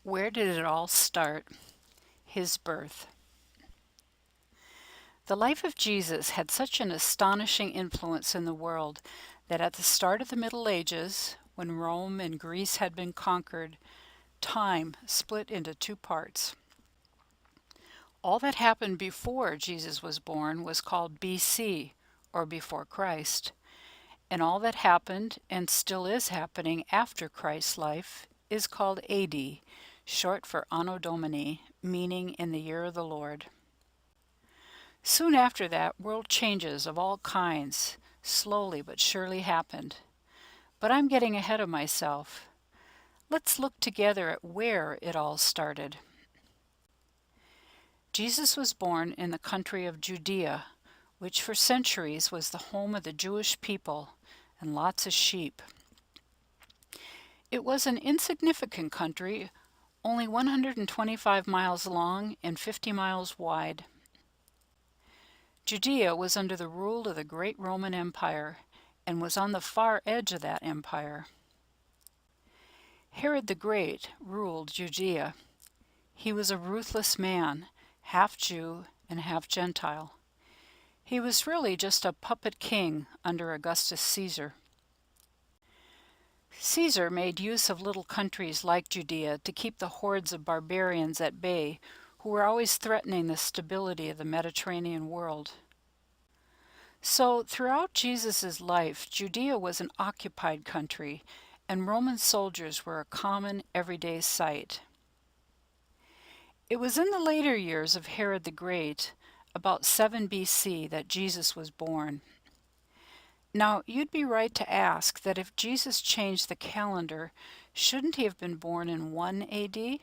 Where did it all start? His birth. The life of Jesus had such an astonishing influence in the world that at the start of the Middle Ages, when Rome and Greece had been conquered, time split into two parts. All that happened before Jesus was born was called BC, or before Christ, and all that happened and still is happening after Christ's life is called AD, short for Anno Domini, meaning in the year of the Lord. Soon after that, world changes of all kinds, slowly but surely happened. But I'm getting ahead of myself. Let's look together at where it all started. Jesus was born in the country of Judea, which for centuries was the home of the Jewish people and lots of sheep. It was an insignificant country, only 125 miles long and 50 miles wide. Judea was under the rule of the great Roman Empire and was on the far edge of that empire. Herod the Great ruled Judea. He was a ruthless man, half Jew and half Gentile. He was really just a puppet king under Augustus Caesar. Caesar made use of little countries like Judea to keep the hordes of barbarians at bay who were always threatening the stability of the Mediterranean world. So, throughout Jesus' life, Judea was an occupied country, and Roman soldiers were a common, everyday sight. It was in the later years of Herod the Great, about 7 BC, that Jesus was born. Now, you'd be right to ask that if Jesus changed the calendar, shouldn't he have been born in 1 AD?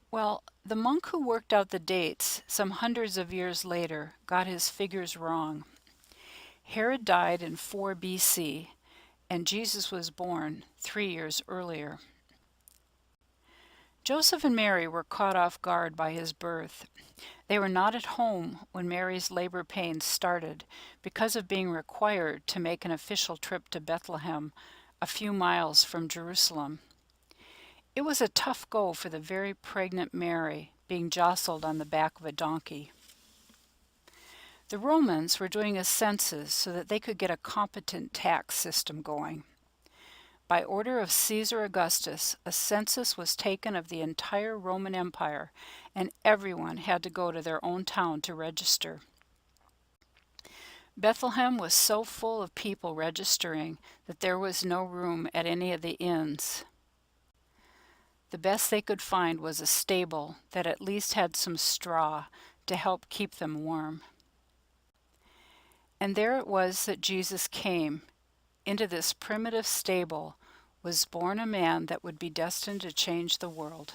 Well, the monk who worked out the dates some hundreds of years later got his figures wrong. Herod died in 4 BC, and Jesus was born 3 years earlier. Joseph and Mary were caught off guard by his birth. They were not at home when Mary's labor pains started because of being required to make an official trip to Bethlehem, a few miles from Jerusalem. It was a tough go for the very pregnant Mary, being jostled on the back of a donkey. The Romans were doing a census so that they could get a competent tax system going. By order of Caesar Augustus, a census was taken of the entire Roman Empire, and everyone had to go to their own town to register. Bethlehem was so full of people registering that there was no room at any of the inns. The best they could find was a stable that at least had some straw to help keep them warm. And there it was that Jesus came. Into this primitive stable was born a man that would be destined to change the world.